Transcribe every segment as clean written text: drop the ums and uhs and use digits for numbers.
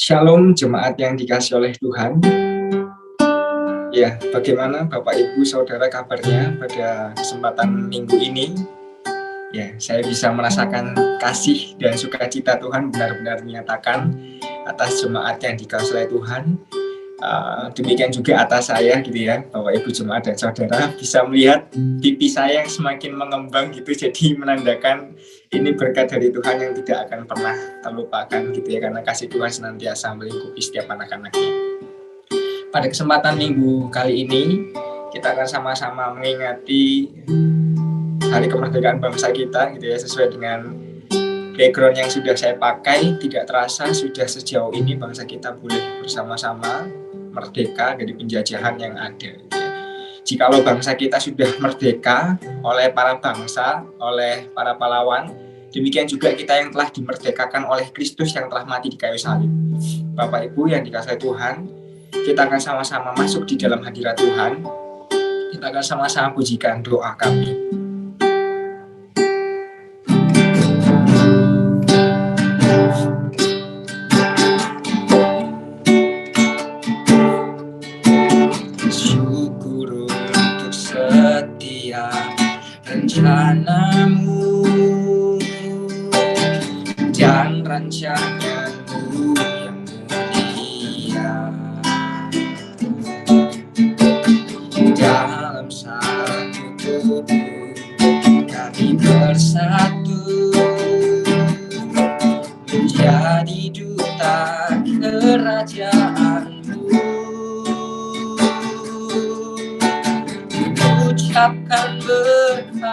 Shalom jemaat yang dikasihi oleh Tuhan. Ya, bagaimana Bapak Ibu Saudara kabarnya pada kesempatan minggu ini? Ya, saya bisa merasakan kasih dan sukacita Tuhan benar-benar menyatakan atas jemaat yang dikasihi oleh Tuhan. Demikian juga atas saya gitu ya, Bapak Ibu jemaat dan saudara bisa melihat pipi saya yang semakin mengembang gitu, jadi menandakan ini berkat dari Tuhan yang tidak akan pernah terlupakan gitu ya, karena kasih Tuhan senantiasa melingkupi setiap anak-anaknya. Pada kesempatan minggu kali ini kita akan sama-sama mengingati Hari Kemerdekaan Bangsa kita gitu ya, sesuai dengan background yang sudah saya pakai. Tidak terasa sudah sejauh ini bangsa kita boleh bersama-sama merdeka dari penjajahan yang ada. Jikalau bangsa kita sudah merdeka oleh para bangsa, oleh para pahlawan, demikian juga kita yang telah dimerdekakan oleh Kristus yang telah mati di kayu salib. Bapak Ibu yang dikasihi Tuhan, kita akan sama-sama masuk di dalam hadirat Tuhan. Kita akan sama-sama pujikan doa kami. Rencanamu dan rencanamu yang mulia, dalam satu tubuh kami bersatu menjadi duta kerajaanmu. Ucapkan berkat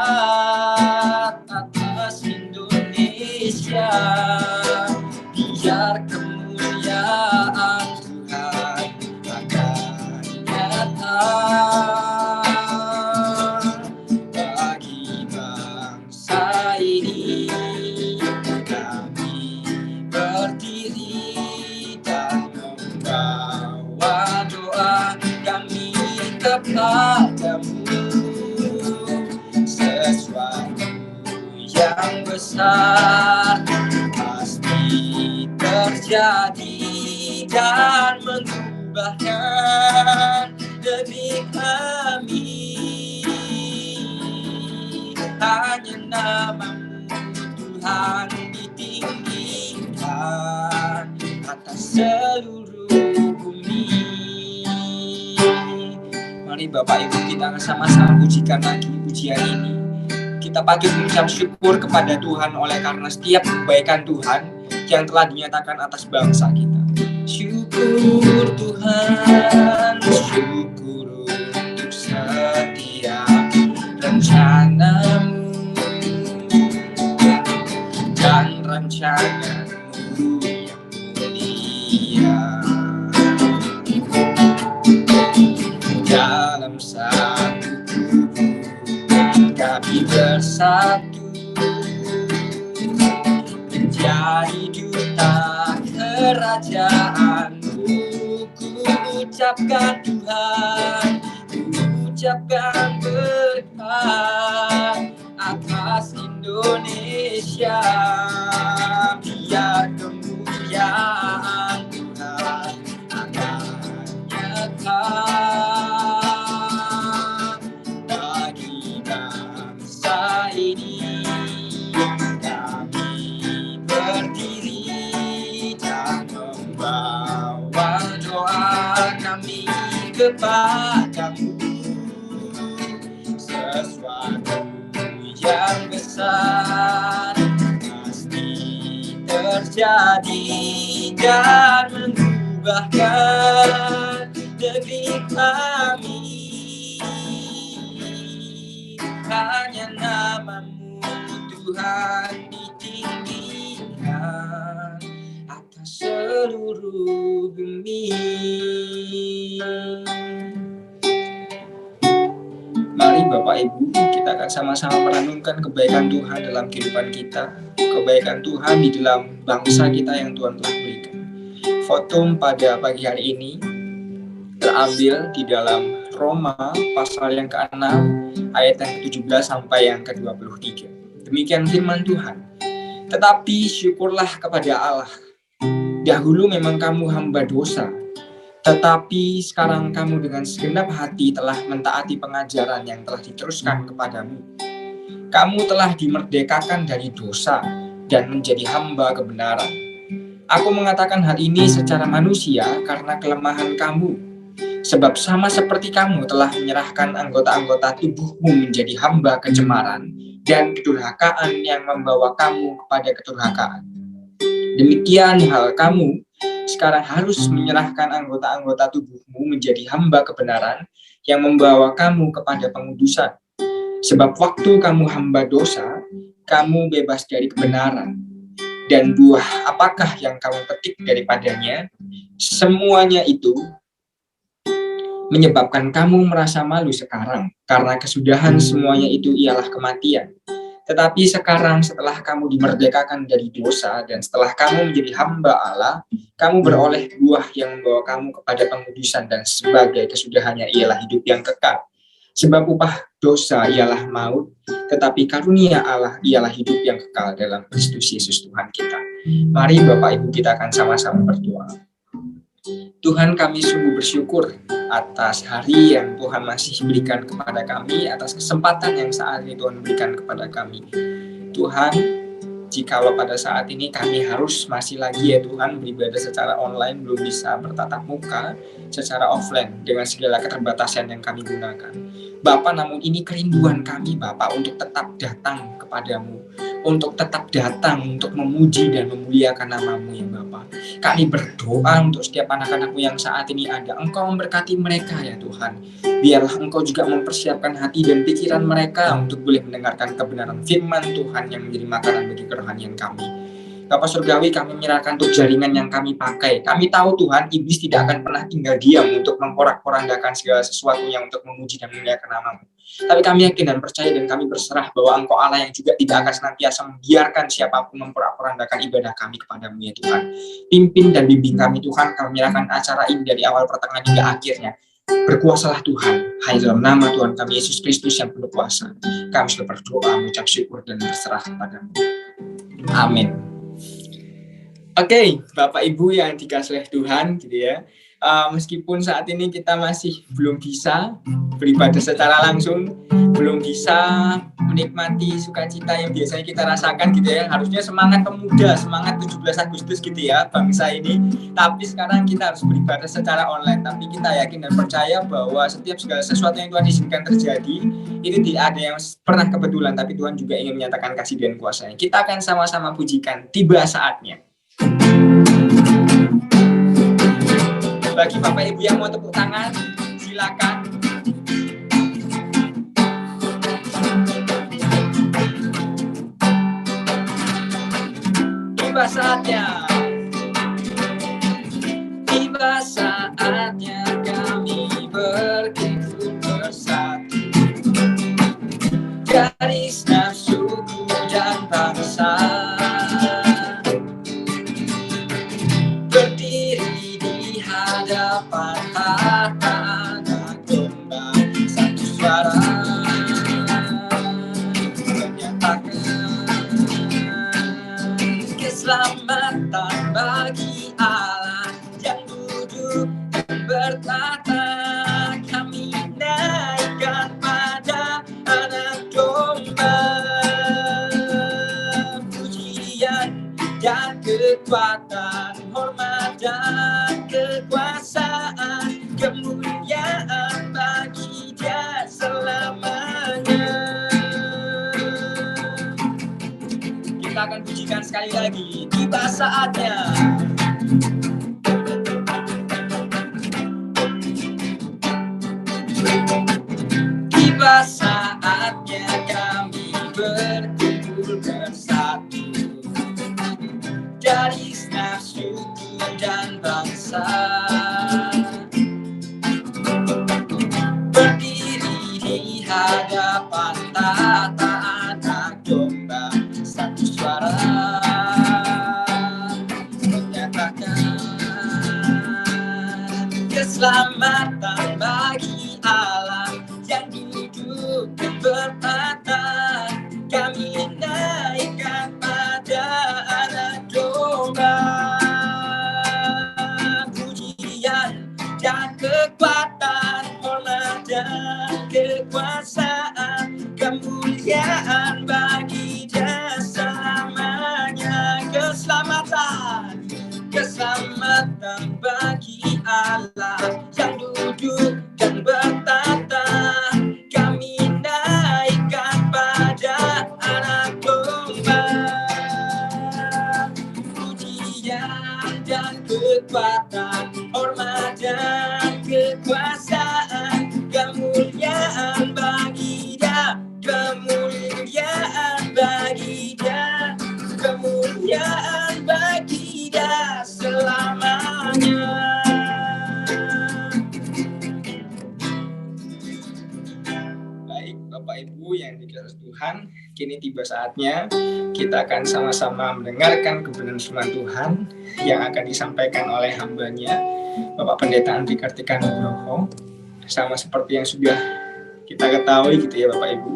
atas Indonesia, biar kemuliaan Tuhan akan nyata bagi bangsa ini. Kami berdiri dan membawa doa kami kepadamu. Sesuatu yang besar pasti terjadi dan mengubahkan negeri kami. Hanya namamu Tuhan ditinggikan atas seluruh bumi. Mari Bapak Ibu kita sama-sama pujikan lagi pujian ini. Kita patut mengucap syukur kepada Tuhan oleh karena setiap kebaikan Tuhan yang telah dinyatakan atas bangsa kita. Syukur Tuhan, syukur untuk setiap rencanamu dan rencanamu yang mulia. Dalam satu tubuh kami bersatu menjadi duta kerajaanmu. Ku ucapkan Tuhan, ku ucapkan berkat atas Indonesia, biar kemuliaan Tuhan akan nyata bagi bangsa ini. Kami berdiri dan membawa doa kami kepadamu. Sesuatu yang besar pasti terjadi dan mengubahkan negeri kami. Hanya namamu Tuhan ditinggikan atas seluruh bumi. Mari Bapak Ibu kita akan sama-sama merenungkan kebaikan Tuhan dalam kehidupan kita, kebaikan Tuhan di dalam bangsa kita yang Tuhan telah berikan. Fotum pada pagi hari ini terambil di dalam Roma pasal yang ke-6 ayat yang ke-17 sampai yang ke-23. Demikian firman Tuhan. Tetapi syukurlah kepada Allah Dahulu memang kamu hamba dosa, tetapi sekarang kamu dengan segenap hati telah mentaati pengajaran yang telah diteruskan kepadamu. Kamu telah dimerdekakan dari dosa dan menjadi hamba kebenaran. Aku mengatakan hal ini secara manusia karena kelemahan kamu, sebab sama seperti kamu telah menyerahkan anggota-anggota tubuhmu menjadi hamba kecemaran dan kedurhakaan yang membawa kamu kepada kedurhakaan. Demikian hal kamu sekarang harus menyerahkan anggota-anggota tubuhmu menjadi hamba kebenaran yang membawa kamu kepada pengudusan. Sebab waktu kamu hamba dosa, kamu bebas dari kebenaran. Dan buah apakah yang kamu petik daripadanya? Semuanya itu menyebabkan kamu merasa malu sekarang, karena kesudahan semuanya itu ialah kematian. Tetapi sekarang setelah kamu dimerdekakan dari dosa dan setelah kamu menjadi hamba Allah, kamu beroleh buah yang membawa kamu kepada pengudusan dan sebagai kesudahannya ialah hidup yang kekal. Sebab upah dosa ialah maut, tetapi karunia Allah ialah hidup yang kekal dalam Kristus Yesus Tuhan kita. Mari Bapak Ibu kita akan sama-sama berdoa. Tuhan, kami sungguh bersyukur atas hari yang Tuhan masih berikan kepada kami, atas kesempatan yang saat ini Tuhan berikan kepada kami. Tuhan, jikalau pada saat ini kami harus masih lagi ya Tuhan beribadah secara online, belum bisa bertatap muka secara offline dengan segala keterbatasan yang kami gunakan. Bapa, namun ini kerinduan kami Bapa untuk tetap datang kepadamu, untuk tetap datang untuk memuji dan memuliakan nama-Mu ya Bapa. Kami berdoa untuk setiap anak-anak-Mu yang saat ini ada. Engkau memberkati mereka ya Tuhan. Biarlah Engkau juga mempersiapkan hati dan pikiran mereka untuk boleh mendengarkan kebenaran firman Tuhan yang menjadi makanan bagi kerohanian kami. Bapa Surgawi, kami menyerahkan untuk jaringan yang kami pakai. Kami tahu Tuhan, iblis tidak akan pernah tinggal diam untuk memporak-porandakan segala sesuatu yang untuk memuji dan memuliakan nama-Mu. Tapi kami yakin dan percaya dan kami berserah bahwa Engkau Allah yang juga tidak akan senantiasa membiarkan siapapun memporak-porandakan ibadah kami kepadamu ya Tuhan. Pimpin dan bimbing kami Tuhan, kami menyerahkan acara ini dari awal pertengahan hingga akhirnya. Berkuasalah Tuhan, hanya dalam nama Tuhan kami Yesus Kristus yang penuh kuasa. Kami sudah berdoa, mengucap syukur dan berserah kepadamu. Amin. Oke, Bapak Ibu yang dikasihi Tuhan, gitu ya. Meskipun saat ini kita masih belum bisa beribadah secara langsung, belum bisa menikmati sukacita yang biasanya kita rasakan, gitu ya. Harusnya semangat pemuda, semangat 17 Agustus gitu ya, bangsa ini. Tapi sekarang kita harus beribadah secara online. Tapi kita yakin dan percaya bahwa setiap segala sesuatu yang Tuhan izinkan terjadi, itu tidak ada yang pernah kebetulan, tapi Tuhan juga ingin menyatakan kasih dan kuasa-Nya. Kita akan sama-sama pujikan, tiba saatnya. Bagi Bapak Ibu yang mau tepuk tangan, silakan. Tiba saatnya. Tiba saatnya kami berkumpul bersatu. Garis nafsuku dan bangsa. Hadapan harta anak domba, satu suara menyatakan keselamatan bagi Allah yang duduk dan bertata. Kami naikkan pada anak domba, pujian dan kekuatan, hormat dan kekuasaan, kemuliaan bagi Dia selamanya. Kita akan pujikan sekali lagi, tiba saatnya. Tiba saatnya kami berkumpul bersatu. Dari nafsuku dan bangsa, berdiri di hadapan tata anak domba, satu suara menyatakan keselamatan bagi Allah yang duduk dan bertata. Kami naikkan pada anak domba, kekuatan, hormat dan kekuasaan, kemuliaan bagi Dia, kemuliaan bagi Dia, kemuliaan bagi Dia selamanya. Baik Bapak Ibu yang dikasihi Tuhan, kini tiba saatnya kita akan sama-sama mendengarkan kebenaran firman Tuhan yang akan disampaikan oleh hambanya Bapak Pendeta Andri Kartika Nugroho. Sama seperti yang sudah kita ketahui gitu ya Bapak Ibu,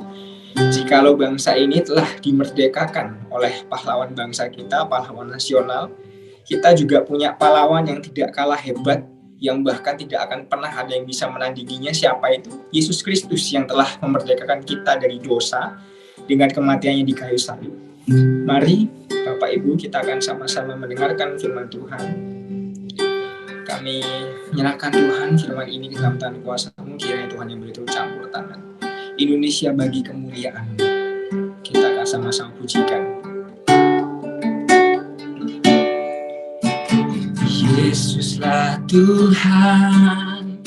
jikalau bangsa ini telah dimerdekakan oleh pahlawan bangsa kita, pahlawan nasional, kita juga punya pahlawan yang tidak kalah hebat, yang bahkan tidak akan pernah ada yang bisa menandinginya. Siapa itu? Yesus Kristus yang telah memerdekakan kita dari dosa dengan kematiannya di kayu salib. Mari Bapak Ibu, kita akan sama-sama mendengarkan firman Tuhan. Kami menyerahkan Tuhan firman ini ke dalam tangan kuasa-Mu, kiranya Tuhan yang boleh turut campur tangan. Indonesia bagi kemuliaan. Kita akan sama-sama pujikan. Yesuslah Tuhan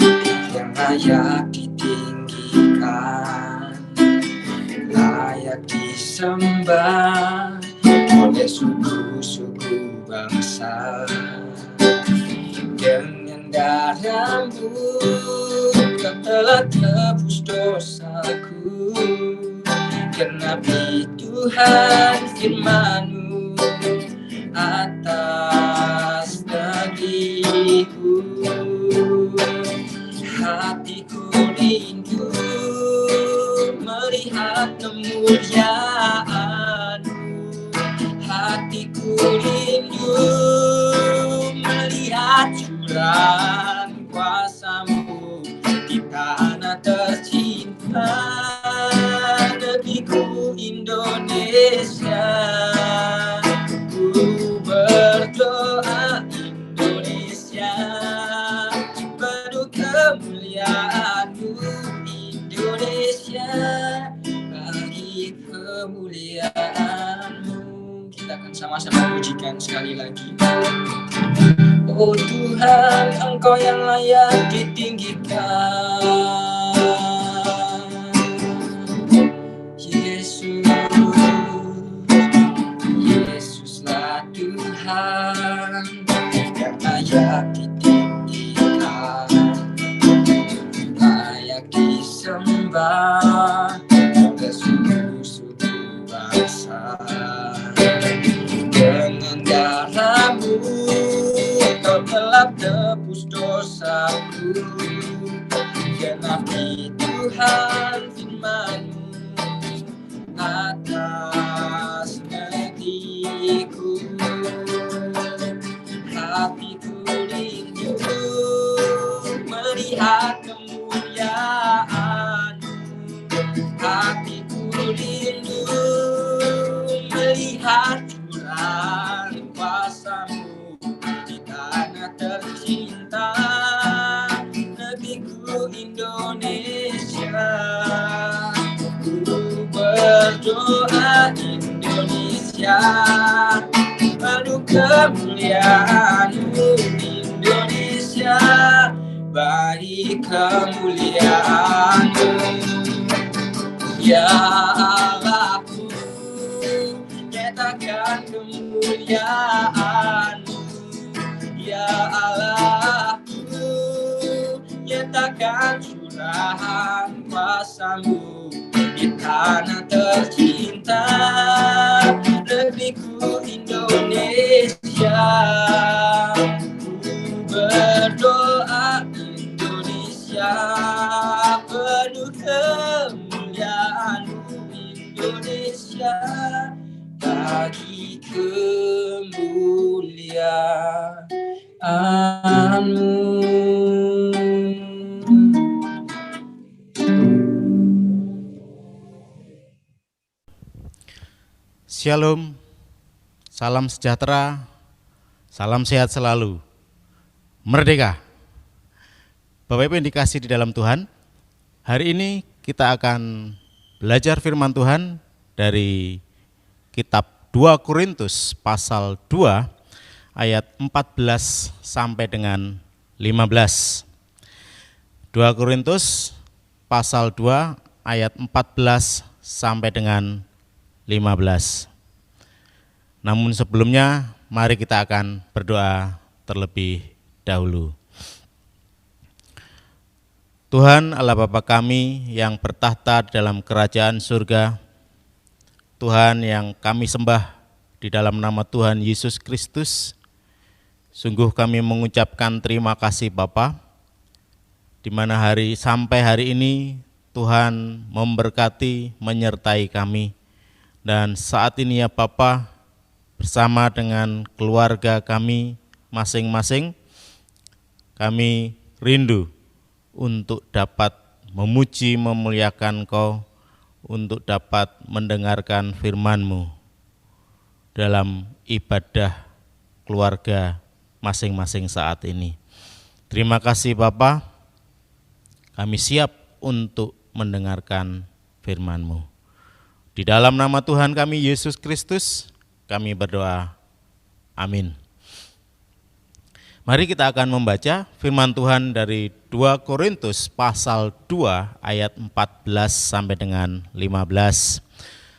yang layak ditinggikan, layak disembah oleh suku-suku bangsa. Dengan darah-Mu Kau telah tebus dosaku, genapi Tuhan firman-Mu atas negeriku. Hatiku rindu melihat kemuliaan-Mu, hatiku rindu melihat curahan kuasa-Mu di tanah tercinta, negeriku Indonesia. Ku berdoa Indonesia penuh kemuliaan-Mu, Indonesia bagi kemuliaan-Mu. Kita akan sama-sama pujikan sekali lagi. Oh Tuhan, Engkau yang layak ditinggikan. Yesuslah Tuhan yang layak ditinggikan, layak disembah oleh suku-suku bangsa. Dengan darah-Mu Kau telah tebus dosaku, genapi Tuhan firman-Mu atas negeriku. Hatiku rindu melihat kemuliaan-Mu, hatiku rindu melihat curahan kuasa-Mu di tanah tercinta, negeriku Indonesia. Ku berdoa Indonesia penuh kemuliaan-Mu, Indonesia bagi kemuliaan-Mu. Ya Allahku, nyatakan kemuliaan-Mu. Ya Allahku, nyatakan curahan kuasa-Mu di tanah tercinta, negeriku Indonesia. Ku berdoa Indonesia penuh kemuliaan-Mu, Indonesia bagi kemuliaan-Mu. Shalom, salam sejahtera, salam sehat selalu, merdeka. Bapak Ibu yang dikasihi di dalam Tuhan, hari ini kita akan belajar firman Tuhan dari kitab 2 Korintus pasal 2 ayat 14 sampai dengan 15. 2 Korintus pasal 2 ayat 14 sampai dengan 15. Namun sebelumnya mari kita akan berdoa terlebih dahulu. Tuhan Allah Bapa kami yang bertahta di dalam kerajaan surga, Tuhan yang kami sembah di dalam nama Tuhan Yesus Kristus, sungguh kami mengucapkan terima kasih Bapa, di mana sampai hari ini Tuhan memberkati, menyertai kami. Dan saat ini ya Bapa, bersama dengan keluarga kami masing-masing, kami rindu untuk dapat memuji, memuliakan Engkau, untuk dapat mendengarkan firman-Mu dalam ibadah keluarga masing-masing saat ini. Terima kasih Bapa, kami siap untuk mendengarkan firman-Mu. Di dalam nama Tuhan kami Yesus Kristus, kami berdoa. Amin. Mari kita akan membaca firman Tuhan dari 2 Korintus pasal 2 ayat 14 sampai dengan 15.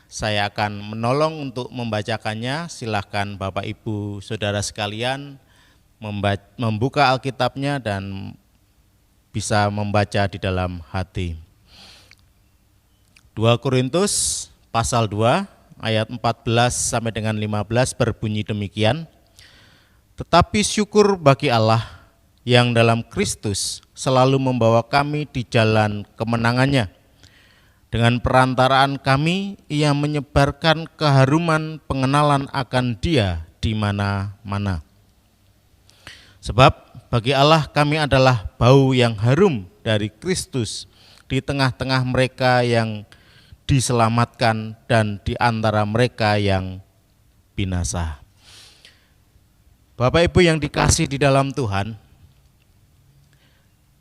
Saya akan menolong untuk membacakannya. Silakan Bapak Ibu Saudara sekalian membuka Alkitabnya dan bisa membaca di dalam hati. 2 Korintus pasal 2 ayat 14 sampai dengan 15 berbunyi demikian. Tetapi syukur bagi Allah yang dalam Kristus selalu membawa kami di jalan kemenangannya. Dengan perantaraan kami, Ia menyebarkan keharuman pengenalan akan Dia di mana-mana. Sebab bagi Allah kami adalah bau yang harum dari Kristus di tengah-tengah mereka yang diselamatkan dan di antara mereka yang binasa. Bapak Ibu yang dikasih di dalam Tuhan,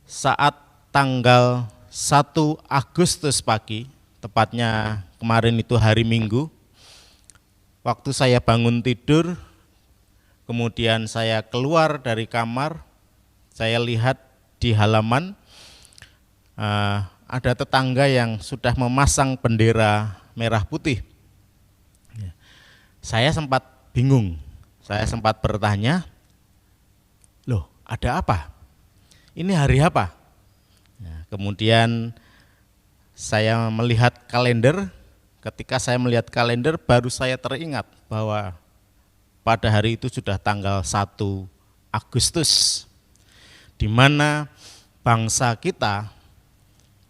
saat tanggal 1 Agustus pagi, tepatnya kemarin itu hari Minggu, waktu saya bangun tidur, kemudian saya keluar dari kamar, saya lihat di halaman ada tetangga yang sudah memasang bendera merah putih. Saya sempat bingung. Saya sempat bertanya, loh ada apa? Ini hari apa? Nah, kemudian saya melihat kalender, ketika saya melihat kalender baru saya teringat bahwa pada hari itu sudah tanggal 1 Agustus, di mana bangsa kita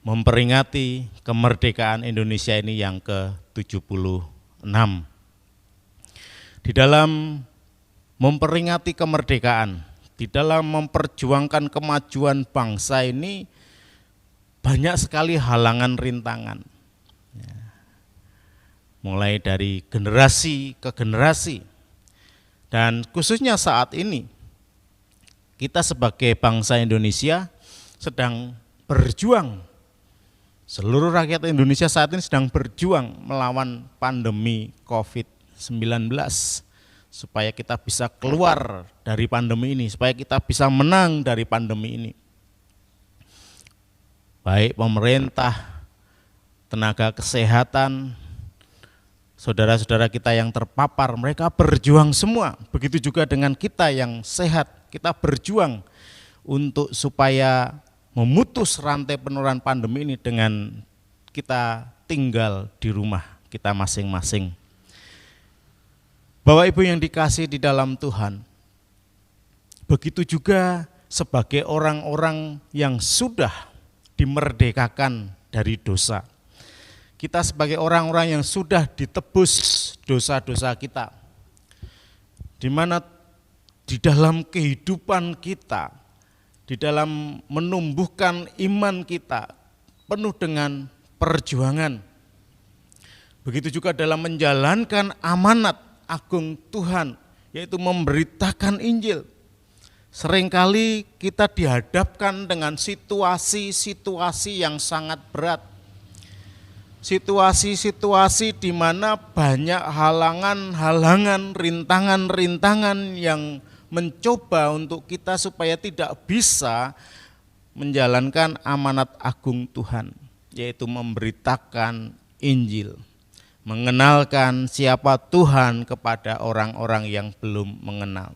memperingati kemerdekaan Indonesia ini yang ke-76. Di dalam memperingati kemerdekaan, di dalam memperjuangkan kemajuan bangsa ini banyak sekali halangan rintangan. Mulai dari generasi ke generasi. Dan khususnya saat ini, kita sebagai bangsa Indonesia sedang berjuang. Seluruh rakyat Indonesia saat ini sedang berjuang melawan pandemi COVID-19. Supaya kita bisa keluar dari pandemi ini, supaya kita bisa menang dari pandemi ini. Baik pemerintah, tenaga kesehatan, saudara-saudara kita yang terpapar, mereka berjuang semua. Begitu juga dengan kita yang sehat, kita berjuang untuk supaya memutus rantai penularan pandemi ini dengan kita tinggal di rumah kita masing-masing. Bapak Ibu yang dikasih di dalam Tuhan, begitu juga sebagai orang-orang yang sudah dimerdekakan dari dosa. Kita sebagai orang-orang yang sudah ditebus dosa-dosa kita, di mana di dalam kehidupan kita, di dalam menumbuhkan iman kita, penuh dengan perjuangan. Begitu juga dalam menjalankan amanat agung Tuhan, yaitu memberitakan Injil. Seringkali kita dihadapkan dengan situasi-situasi yang sangat berat. Situasi-situasi di mana banyak halangan-halangan, rintangan-rintangan yang mencoba untuk kita supaya tidak bisa menjalankan amanat agung Tuhan, yaitu memberitakan Injil, mengenalkan siapa Tuhan kepada orang-orang yang belum mengenal.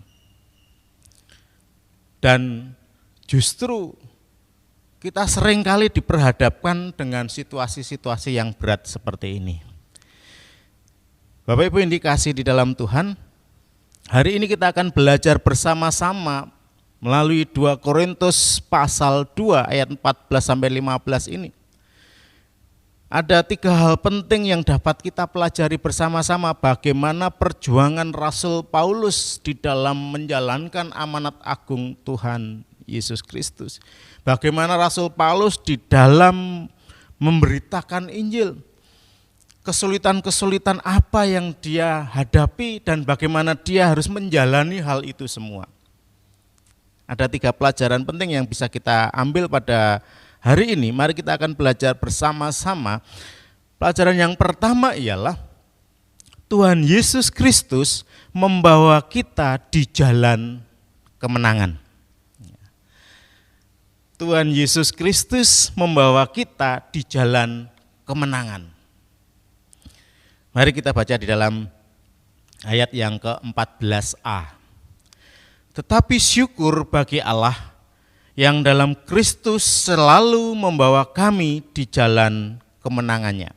Dan justru kita seringkali diperhadapkan dengan situasi-situasi yang berat seperti ini. Bapak Ibu yang dikasihi di dalam Tuhan, hari ini kita akan belajar bersama-sama melalui 2 Korintus pasal 2 ayat 14-15 ini. Ada 3 hal penting yang dapat kita pelajari bersama-sama bagaimana perjuangan Rasul Paulus di dalam menjalankan amanat agung Tuhan Yesus Kristus. Bagaimana Rasul Paulus di dalam memberitakan Injil. Kesulitan-kesulitan apa yang dia hadapi dan bagaimana dia harus menjalani hal itu semua. Ada 3 pelajaran penting yang bisa kita ambil pada hari ini. Mari kita akan belajar bersama-sama. Pelajaran yang pertama ialah Tuhan Yesus Kristus membawa kita di jalan kemenangan. Tuhan Yesus Kristus membawa kita di jalan kemenangan. Mari kita baca di dalam ayat yang ke-14a. Tetapi syukur bagi Allah yang dalam Kristus selalu membawa kami di jalan kemenangannya.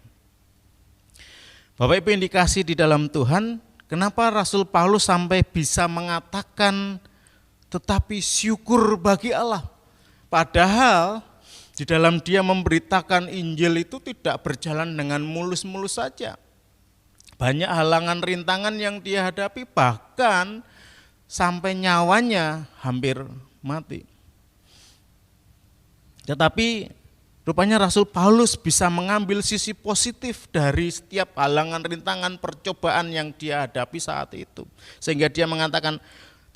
Bapak Ibu yang dikasihi di dalam Tuhan, kenapa Rasul Paulus sampai bisa mengatakan tetapi syukur bagi Allah? Padahal di dalam dia memberitakan Injil itu tidak berjalan dengan mulus-mulus saja. Banyak halangan rintangan yang dia hadapi, bahkan sampai nyawanya hampir mati. Tetapi rupanya Rasul Paulus bisa mengambil sisi positif dari setiap halangan, rintangan, percobaan yang dia hadapi saat itu. Sehingga dia mengatakan,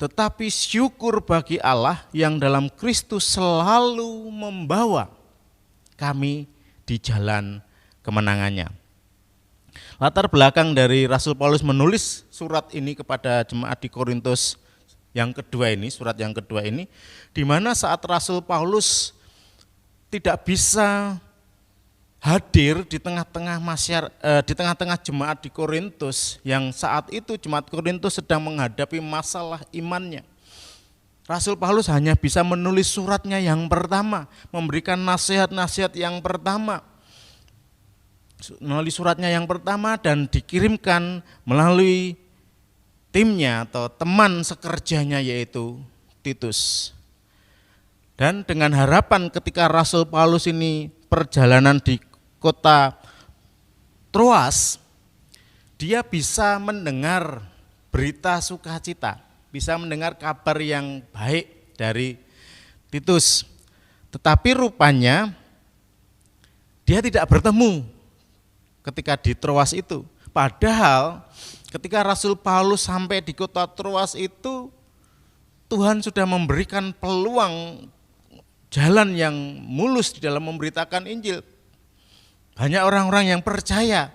tetapi syukur bagi Allah yang dalam Kristus selalu membawa kami di jalan kemenangannya. Latar belakang dari Rasul Paulus menulis surat ini kepada jemaat di Korintus yang kedua ini, surat yang kedua ini, di mana saat Rasul Paulus tidak bisa hadir di tengah-tengah di tengah-tengah jemaat di Korintus yang saat itu jemaat Korintus sedang menghadapi masalah imannya. Rasul Paulus hanya bisa menulis suratnya yang pertama, memberikan nasihat-nasihat yang pertama. Melalui suratnya yang pertama dan dikirimkan melalui timnya atau teman sekerjanya yaitu Titus. Dan dengan harapan ketika Rasul Paulus ini perjalanan di kota Troas, dia bisa mendengar berita sukacita, bisa mendengar kabar yang baik dari Titus. Tetapi rupanya dia tidak bertemu ketika di Troas itu. Padahal ketika Rasul Paulus sampai di kota Troas itu, Tuhan sudah memberikan peluang jalan yang mulus di dalam memberitakan Injil. Banyak orang-orang yang percaya.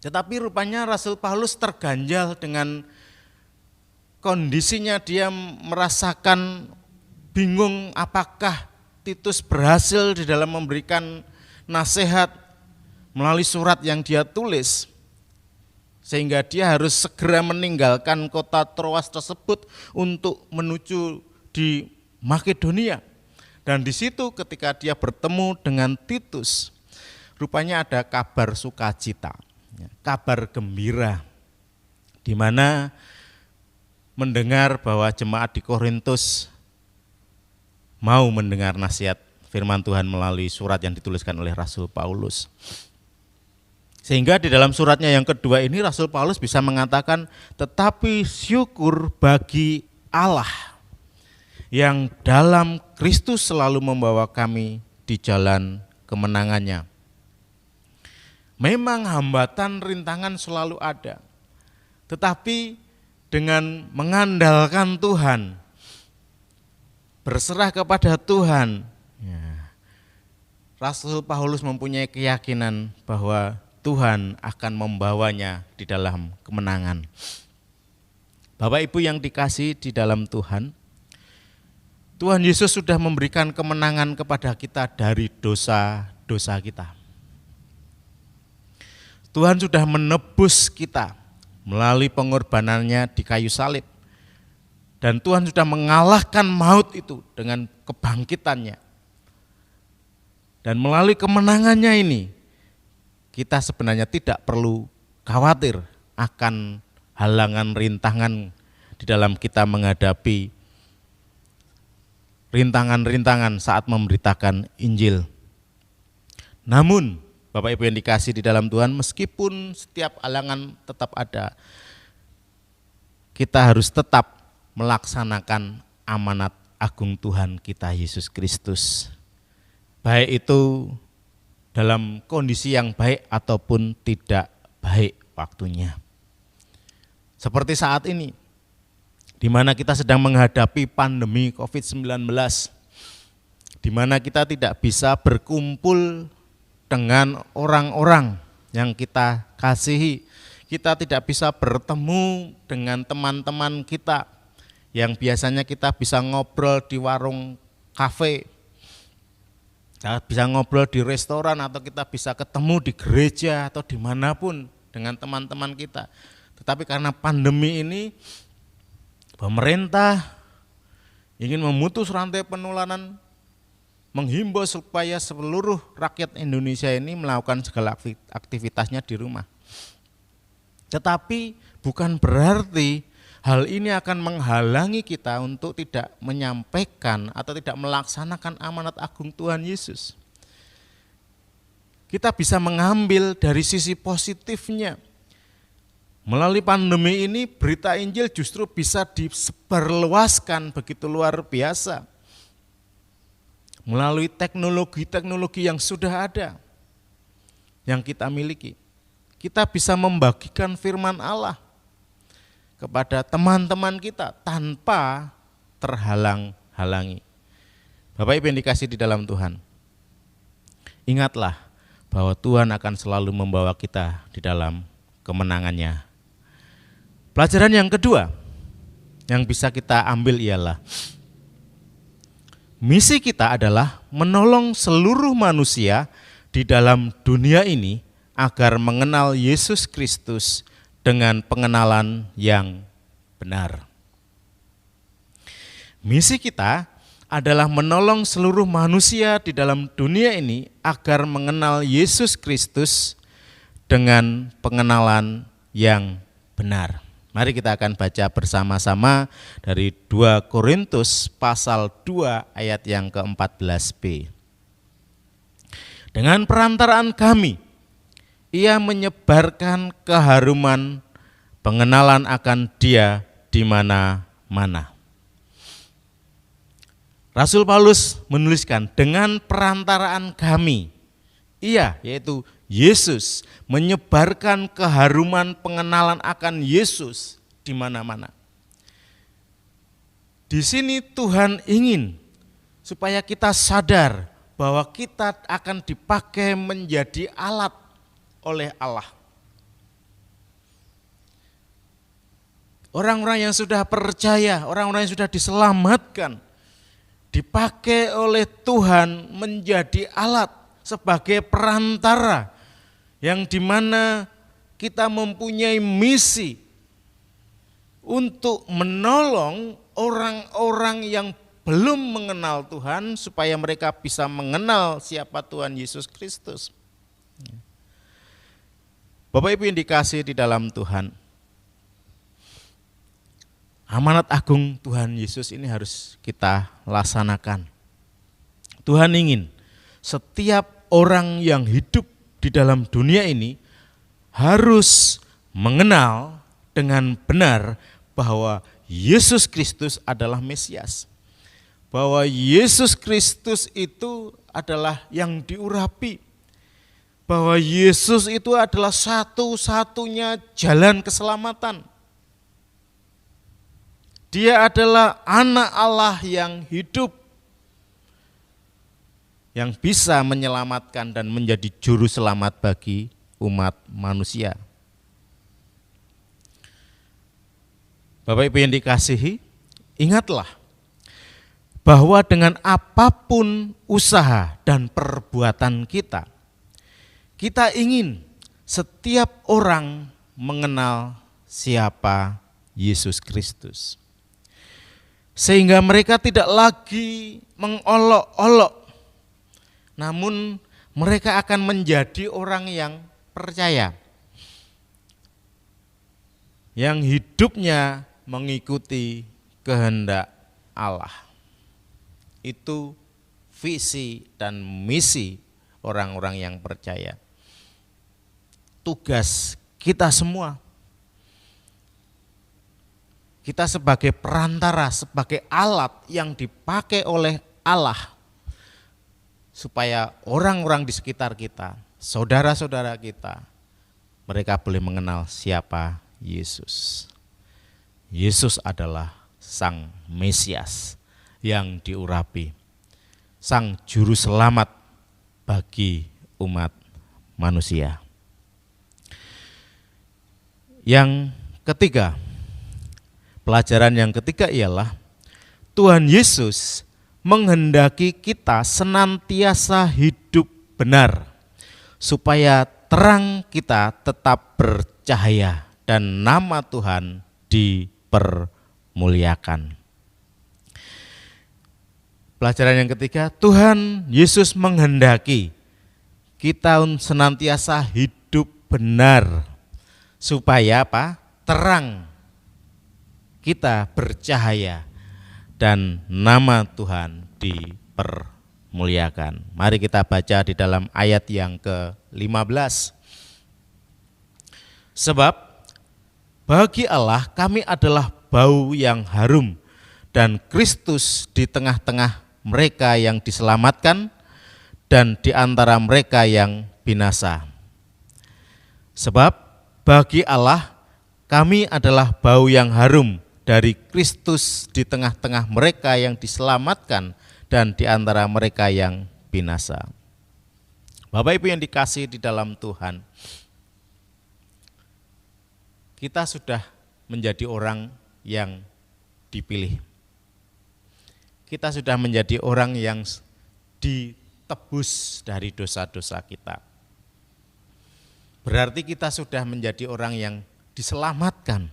Tetapi rupanya Rasul Paulus terganjal dengan kondisinya, dia merasakan bingung apakah Titus berhasil di dalam memberikan nasihat melalui surat yang dia tulis. Sehingga dia harus segera meninggalkan kota Troas tersebut untuk menuju di Makedonia. Dan di situ ketika dia bertemu dengan Titus, rupanya ada kabar sukacita, kabar gembira, di mana mendengar bahwa jemaat di Korintus mau mendengar nasihat firman Tuhan melalui surat yang dituliskan oleh Rasul Paulus. Sehingga di dalam suratnya yang kedua ini Rasul Paulus bisa mengatakan, tetapi syukur bagi Allah yang dalam Kristus selalu membawa kami di jalan kemenangannya. Memang hambatan, rintangan selalu ada. Tetapi dengan mengandalkan Tuhan, berserah kepada Tuhan, Rasul Paulus mempunyai keyakinan bahwa Tuhan akan membawanya di dalam kemenangan. Bapak Ibu yang dikasihi di dalam Tuhan, Tuhan Yesus sudah memberikan kemenangan kepada kita dari dosa-dosa kita. Tuhan sudah menebus kita melalui pengorbanannya di kayu salib. Dan Tuhan sudah mengalahkan maut itu dengan kebangkitannya. Dan melalui kemenangannya ini, kita sebenarnya tidak perlu khawatir akan halangan rintangan di dalam kita menghadapi rintangan-rintangan saat memberitakan Injil. Namun, Bapak Ibu yang dikasihi di dalam Tuhan, meskipun setiap halangan tetap ada, kita harus tetap melaksanakan amanat agung Tuhan kita Yesus Kristus. Baik itu dalam kondisi yang baik ataupun tidak baik waktunya. Seperti saat ini, di mana kita sedang menghadapi pandemi COVID-19, di mana kita tidak bisa berkumpul dengan orang-orang yang kita kasihi, kita tidak bisa bertemu dengan teman-teman kita yang biasanya kita bisa ngobrol di warung kafe, kita bisa ngobrol di restoran, atau kita bisa ketemu di gereja atau dimanapun dengan teman-teman kita. Tetapi karena pandemi ini, pemerintah ingin memutus rantai penularan, menghimbau supaya seluruh rakyat Indonesia ini melakukan segala aktivitasnya di rumah. Tetapi bukan berarti hal ini akan menghalangi kita untuk tidak menyampaikan atau tidak melaksanakan amanat agung Tuhan Yesus. Kita bisa mengambil dari sisi positifnya. Melalui pandemi ini, berita Injil justru bisa disebarluaskan begitu luar biasa. Melalui teknologi-teknologi yang sudah ada, yang kita miliki. Kita bisa membagikan firman Allah kepada teman-teman kita tanpa terhalang-halangi. Bapak Ibu yang dikasihi di dalam Tuhan, ingatlah bahwa Tuhan akan selalu membawa kita di dalam kemenangannya. Pelajaran yang kedua yang bisa kita ambil ialah misi kita adalah menolong seluruh manusia di dalam dunia ini agar mengenal Yesus Kristus dengan pengenalan yang benar. Misi kita adalah menolong seluruh manusia di dalam dunia ini agar mengenal Yesus Kristus dengan pengenalan yang benar. Mari kita akan baca bersama-sama dari 2 Korintus pasal 2 ayat yang ke-14b. Dengan perantaraan kami, ia menyebarkan keharuman pengenalan akan Dia di mana-mana. Rasul Paulus menuliskan, dengan perantaraan kami, ia yaitu Yesus menyebarkan keharuman pengenalan akan Yesus di mana-mana. Di sini Tuhan ingin supaya kita sadar bahwa kita akan dipakai menjadi alat oleh Allah. Orang-orang yang sudah percaya, orang-orang yang sudah diselamatkan, dipakai oleh Tuhan menjadi alat sebagai perantara, yang dimana kita mempunyai misi untuk menolong orang-orang yang belum mengenal Tuhan supaya mereka bisa mengenal siapa Tuhan Yesus Kristus. Bapak Ibu yang dikasihi di dalam Tuhan, amanat agung Tuhan Yesus ini harus kita laksanakan. Tuhan ingin setiap orang yang hidup di dalam dunia ini harus mengenal dengan benar bahwa Yesus Kristus adalah Mesias. Bahwa Yesus Kristus itu adalah yang diurapi. Bahwa Yesus itu adalah satu-satunya jalan keselamatan. Dia adalah anak Allah yang hidup, yang bisa menyelamatkan dan menjadi juru selamat bagi umat manusia. Bapak Ibu yang dikasihi, ingatlah bahwa dengan apapun usaha dan perbuatan kita, kita ingin setiap orang mengenal siapa Yesus Kristus. Sehingga mereka tidak lagi mengolok-olok, namun mereka akan menjadi orang yang percaya, yang hidupnya mengikuti kehendak Allah. Itu visi dan misi orang-orang yang percaya. Tugas kita semua, kita sebagai perantara, sebagai alat yang dipakai oleh Allah, supaya orang-orang di sekitar kita, saudara-saudara kita, mereka boleh mengenal siapa Yesus. Yesus adalah Sang Mesias yang diurapi, Sang Juru Selamat bagi umat manusia. Yang ketiga, pelajaran yang ketiga ialah Tuhan Yesus menghendaki kita senantiasa hidup benar, supaya terang kita tetap bercahaya dan nama Tuhan dipermuliakan. Pelajaran yang ketiga, Tuhan Yesus menghendaki kita senantiasa hidup benar, supaya apa? Terang kita bercahaya dan nama Tuhan dipermuliakan. Mari kita baca di dalam ayat yang ke-15. Sebab bagi Allah kami adalah bau yang harum dan Kristus di tengah-tengah mereka yang diselamatkan dan di antara mereka yang binasa. Sebab bagi Allah kami adalah bau yang harum dari Kristus di tengah-tengah mereka yang diselamatkan dan di antara mereka yang binasa. Bapak Ibu yang dikasihi di dalam Tuhan, kita sudah menjadi orang yang dipilih. Kita sudah menjadi orang yang ditebus dari dosa-dosa kita. Berarti kita sudah menjadi orang yang diselamatkan.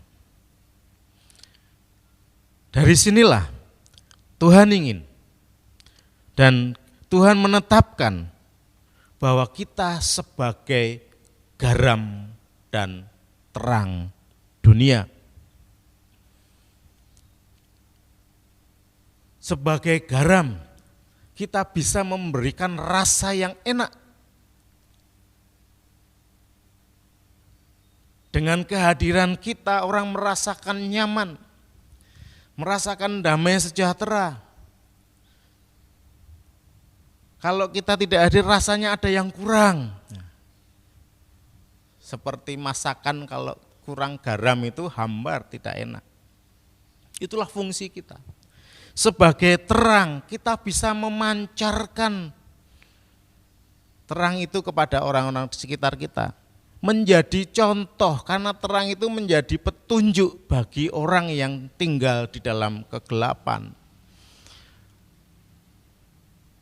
Dari sinilah Tuhan ingin dan Tuhan menetapkan bahwa kita sebagai garam dan terang dunia. Sebagai garam, kita bisa memberikan rasa yang enak. Dengan kehadiran kita, orang merasakan nyaman, merasakan damai sejahtera. Kalau kita tidak hadir, rasanya ada yang kurang. Seperti masakan kalau kurang garam itu hambar, tidak enak. Itulah fungsi kita. Sebagai terang, kita bisa memancarkan terang itu kepada orang-orang di sekitar kita. Menjadi contoh, karena terang itu menjadi petunjuk bagi orang yang tinggal di dalam kegelapan.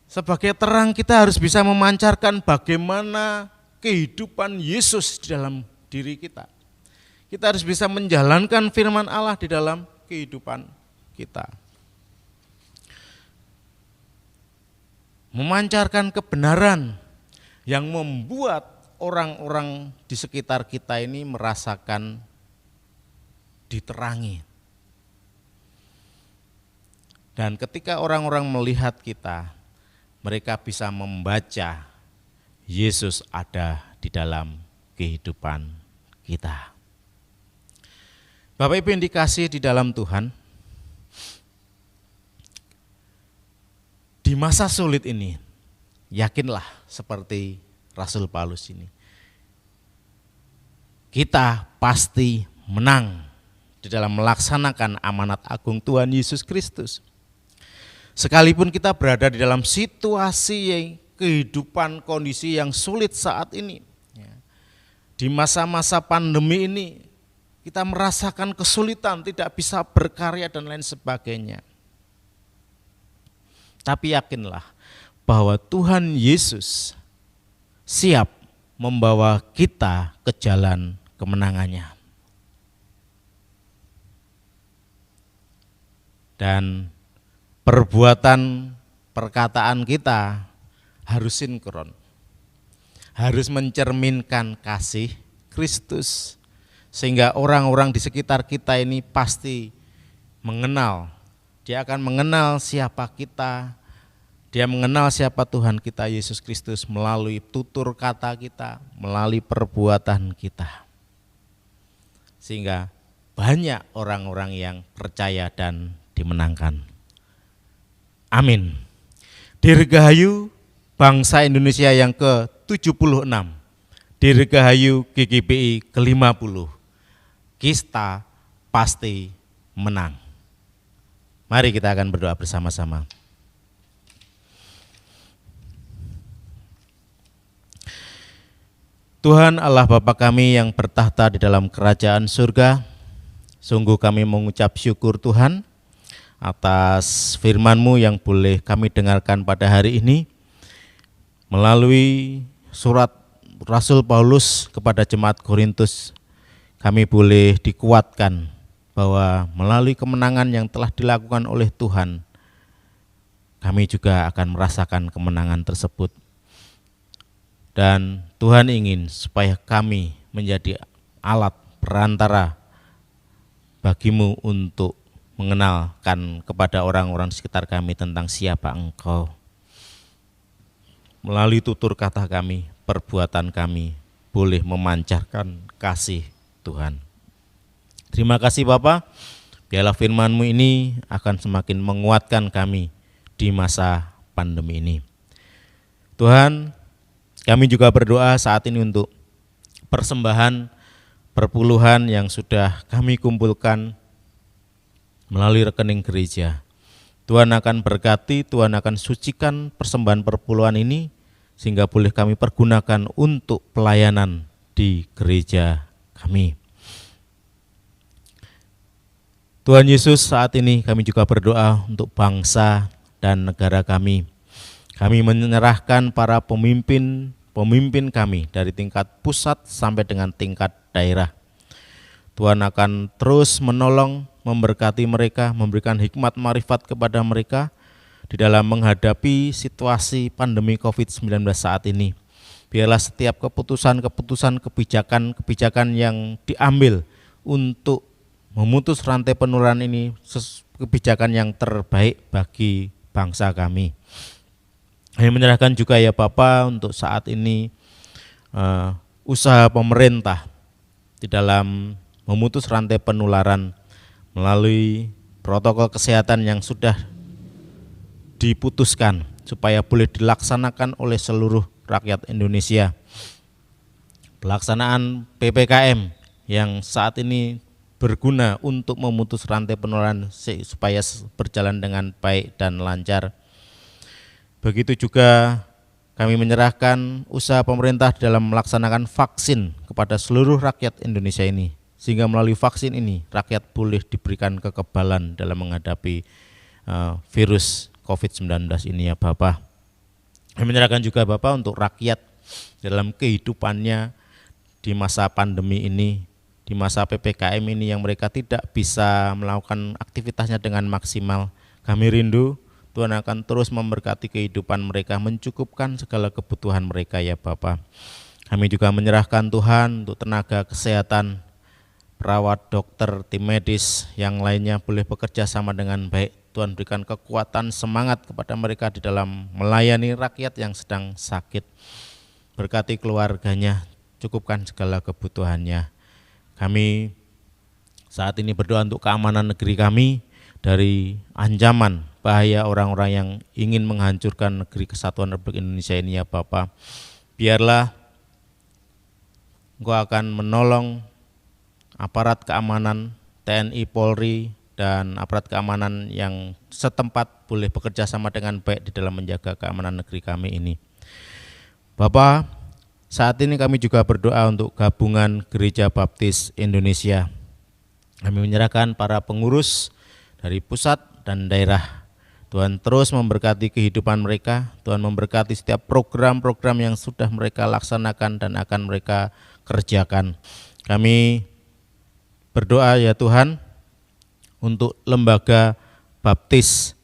Sebagai terang kita harus bisa memancarkan bagaimana kehidupan Yesus di dalam diri kita. Kita harus bisa menjalankan firman Allah di dalam kehidupan kita. Memancarkan kebenaran yang membuat orang-orang di sekitar kita ini merasakan diterangi. Dan ketika orang-orang melihat kita, mereka bisa membaca Yesus ada di dalam kehidupan kita. Bapak Ibu yang dikasihi di dalam Tuhan, di masa sulit ini, yakinlah seperti Rasul Paulus ini, kita pasti menang di dalam melaksanakan amanat agung Tuhan Yesus Kristus. Sekalipun kita berada di dalam situasi kehidupan kondisi yang sulit saat ini, di masa-masa pandemi ini, kita merasakan kesulitan, tidak bisa berkarya dan lain sebagainya. Tapi yakinlah bahwa Tuhan Yesus siap membawa kita ke jalan kemenangannya. Dan perbuatan, perkataan kita harus sinkron, harus mencerminkan kasih Kristus, sehingga orang-orang di sekitar kita ini pasti mengenal, dia akan mengenal siapa kita, dia mengenal siapa Tuhan kita Yesus Kristus melalui tutur kata kita, melalui perbuatan kita, sehingga banyak orang-orang yang percaya dan dimenangkan. Amin. Dirgahayu bangsa Indonesia yang ke-76, Dirgahayu GGBI ke-50, kita pasti menang. Mari kita akan berdoa bersama-sama. Tuhan Allah Bapa kami yang bertahta di dalam kerajaan surga, sungguh kami mengucap syukur Tuhan atas firman-Mu yang boleh kami dengarkan pada hari ini melalui surat Rasul Paulus kepada jemaat Korintus. Kami boleh dikuatkan bahwa melalui kemenangan yang telah dilakukan oleh Tuhan, kami juga akan merasakan kemenangan tersebut. Dan Tuhan ingin supaya kami menjadi alat perantara bagi-Mu untuk mengenalkan kepada orang-orang di sekitar kami tentang siapa Engkau. Melalui tutur kata kami, perbuatan kami boleh memancarkan kasih Tuhan. Terima kasih Bapa, biarlah firman-Mu ini akan semakin menguatkan kami di masa pandemi ini. Tuhan, kami juga berdoa saat ini untuk persembahan perpuluhan yang sudah kami kumpulkan melalui rekening gereja. Tuhan akan berkati, Tuhan akan sucikan persembahan perpuluhan ini sehingga boleh kami pergunakan untuk pelayanan di gereja kami. Tuhan Yesus, saat ini kami juga berdoa untuk bangsa dan negara kami. Kami menyerahkan para pemimpin kami dari tingkat pusat sampai dengan tingkat daerah. Tuhan akan terus menolong, memberkati mereka, memberikan hikmat marifat kepada mereka di dalam menghadapi situasi pandemi COVID-19 saat ini. Biarlah setiap keputusan-keputusan, kebijakan yang diambil untuk memutus rantai penularan ini kebijakan yang terbaik bagi bangsa kami. Kami menyerahkan juga ya Bapa untuk saat ini usaha pemerintah di dalam memutus rantai penularan melalui protokol kesehatan yang sudah diputuskan supaya boleh dilaksanakan oleh seluruh rakyat Indonesia. Pelaksanaan PPKM yang saat ini berguna untuk memutus rantai penularan supaya berjalan dengan baik dan lancar. Begitu juga kami menyerahkan usaha pemerintah dalam melaksanakan vaksin kepada seluruh rakyat Indonesia ini, sehingga melalui vaksin ini rakyat boleh diberikan kekebalan dalam menghadapi virus COVID-19 ini ya Bapak. Kami menyerahkan juga Bapak untuk rakyat dalam kehidupannya di masa pandemi ini, di masa PPKM ini yang mereka tidak bisa melakukan aktivitasnya dengan maksimal. Kami rindu Tuhan akan terus memberkati kehidupan mereka, mencukupkan segala kebutuhan mereka ya Bapak. Kami juga menyerahkan Tuhan untuk tenaga kesehatan, perawat, dokter, tim medis yang lainnya boleh bekerja sama dengan baik. Tuhan berikan kekuatan, semangat kepada mereka di dalam melayani rakyat yang sedang sakit. Berkati keluarganya, cukupkan segala kebutuhannya. Kami saat ini berdoa untuk keamanan negeri kami dari ancaman bahaya orang-orang yang ingin menghancurkan negeri kesatuan Republik Indonesia ini ya Bapak. Biarlah Engkau akan menolong aparat keamanan TNI, Polri, dan aparat keamanan yang setempat boleh bekerja sama dengan baik di dalam menjaga keamanan negeri kami ini. Bapak, saat ini kami juga berdoa untuk gabungan Gereja Baptis Indonesia Kami menyerahkan para pengurus dari pusat dan daerah. Tuhan terus memberkati kehidupan mereka, Tuhan memberkati setiap program-program yang sudah mereka laksanakan dan akan mereka kerjakan. Kami berdoa ya Tuhan untuk lembaga baptis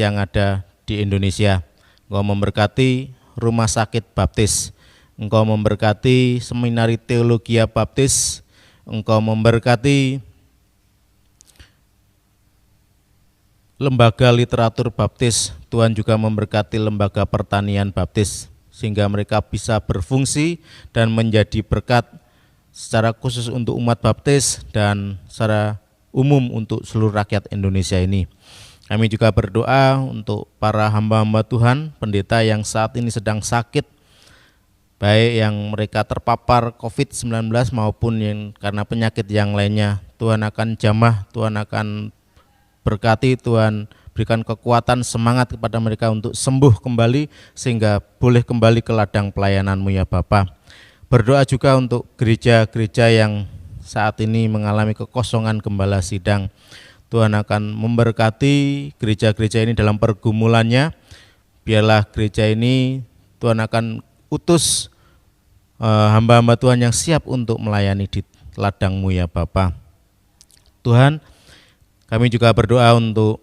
yang ada di Indonesia. Engkau memberkati rumah sakit baptis, Engkau memberkati seminari teologi baptis, Engkau memberkati lembaga literatur baptis, Tuhan juga memberkati lembaga pertanian baptis, sehingga mereka bisa berfungsi dan menjadi berkat secara khusus untuk umat baptis dan secara umum untuk seluruh rakyat Indonesia ini. Kami juga berdoa untuk para hamba-hamba Tuhan, pendeta yang saat ini sedang sakit, baik yang mereka terpapar COVID-19 maupun yang karena penyakit yang lainnya. Tuhan akan jamah, Tuhan akan berkati, Tuhan berikan kekuatan, semangat kepada mereka untuk sembuh kembali sehingga boleh kembali ke ladang pelayanan-Mu ya Bapa. Berdoa juga untuk gereja-gereja yang saat ini mengalami kekosongan gembala sidang. Tuhan akan memberkati gereja-gereja ini dalam pergumulannya. Biarlah gereja ini Tuhan akan utus hamba-hamba Tuhan yang siap untuk melayani di ladang-Mu ya Bapa. Tuhan, kami juga berdoa untuk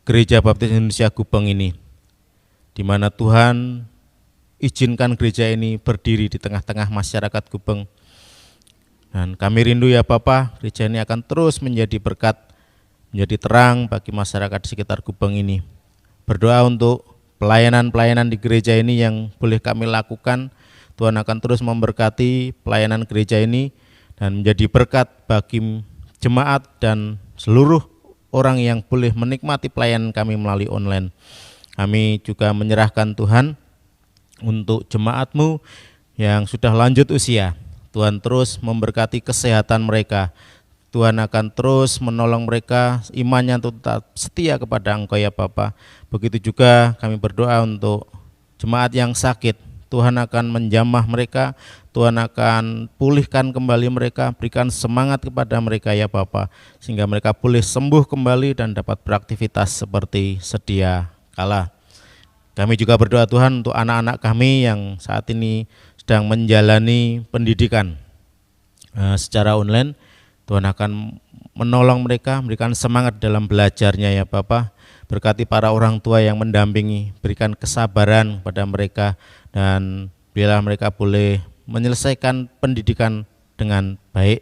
Gereja Baptis Indonesia Gubeng ini, di mana Tuhan izinkan gereja ini berdiri di tengah-tengah masyarakat Gubeng. Dan kami rindu ya Bapa, gereja ini akan terus menjadi berkat, menjadi terang bagi masyarakat di sekitar Gubeng ini. Berdoa untuk pelayanan-pelayanan di gereja ini yang boleh kami lakukan. Tuhan akan terus memberkati pelayanan gereja ini dan menjadi berkat bagi jemaat dan seluruh orang yang boleh menikmati pelayanan kami melalui online. Kami juga menyerahkan Tuhan untuk jemaat-Mu yang sudah lanjut usia. Tuhan terus memberkati kesehatan mereka. Tuhan akan terus menolong mereka, imannya tetap setia kepada Engkau ya Bapa. Begitu juga kami berdoa untuk jemaat yang sakit. Tuhan akan menjamah mereka, Tuhan akan pulihkan kembali mereka, berikan semangat kepada mereka ya Bapa, sehingga mereka boleh sembuh kembali dan dapat beraktivitas seperti sedia kala. Kami juga berdoa Tuhan untuk anak-anak kami yang saat ini sedang menjalani pendidikan secara online. Tuhan akan menolong mereka, memberikan semangat dalam belajarnya ya Bapa. Berkati para orang tua yang mendampingi, berikan kesabaran kepada mereka, dan biarlah mereka boleh menyelesaikan pendidikan dengan baik.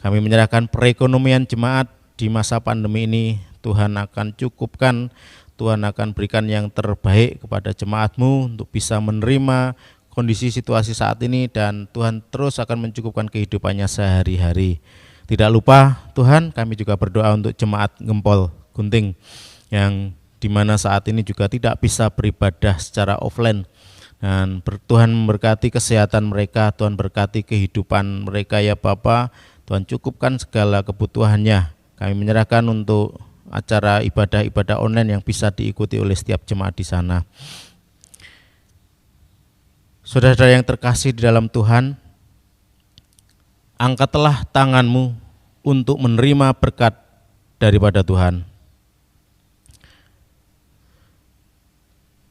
Kami menyerahkan perekonomian jemaat di masa pandemi ini. Tuhan akan cukupkan, Tuhan akan berikan yang terbaik kepada jemaat-Mu untuk bisa menerima kondisi situasi saat ini, dan Tuhan terus akan mencukupkan kehidupannya sehari-hari. Tidak lupa Tuhan, kami juga berdoa untuk jemaat Gempol Gunting yang dimana saat ini juga tidak bisa beribadah secara offline. Dan Tuhan memberkati kesehatan mereka, Tuhan berkati kehidupan mereka ya Bapa. Tuhan cukupkan segala kebutuhannya. Kami menyerahkan untuk acara ibadah-ibadah online yang bisa diikuti oleh setiap jemaat di sana. Saudara-saudara yang terkasih di dalam Tuhan, angkatlah tanganmu untuk menerima berkat daripada Tuhan.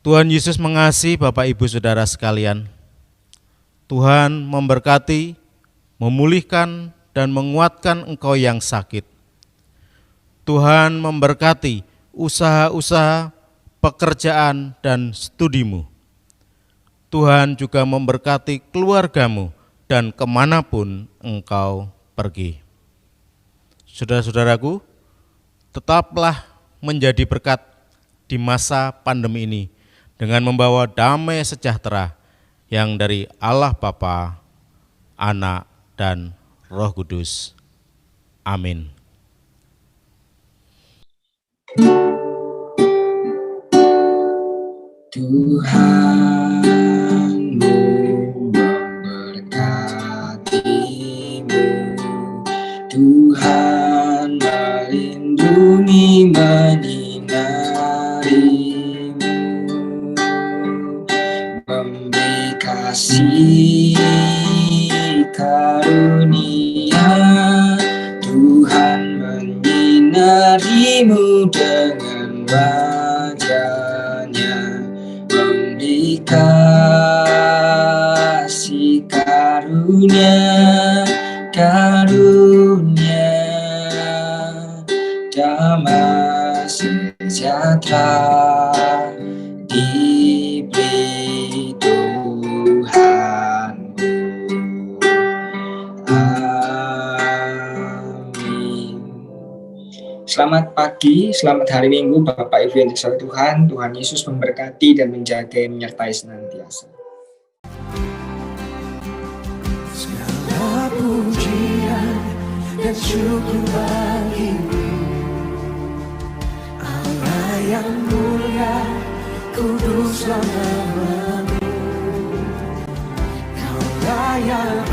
Tuhan Yesus mengasihi Bapak Ibu Saudara sekalian. Tuhan memberkati, memulihkan, dan menguatkan engkau yang sakit. Tuhan memberkati usaha-usaha, pekerjaan, dan studimu. Tuhan juga memberkati keluargamu dan kemanapun engkau pergi. Saudara-saudaraku, tetaplah menjadi berkat di masa pandemi ini dengan membawa damai sejahtera yang dari Allah Bapa, Anak, dan Roh Kudus. Amin. Tuhanmu memberkatimu, Tuhan melindungi menyinarimu, memberi kasih karunia dengan wajahnya, memberi kasih karunia, damai sejahtera diberi Tuhan. Amin. Selamat pagi, selamat hari Minggu Bapak Ibu yang dikasihi Tuhan. Tuhan Yesus memberkati dan menjaga dan menyertai senantiasa. Segala pujian dan syukur bagimu, Allah yang mulia, kuduslah namamu. Kaulah yang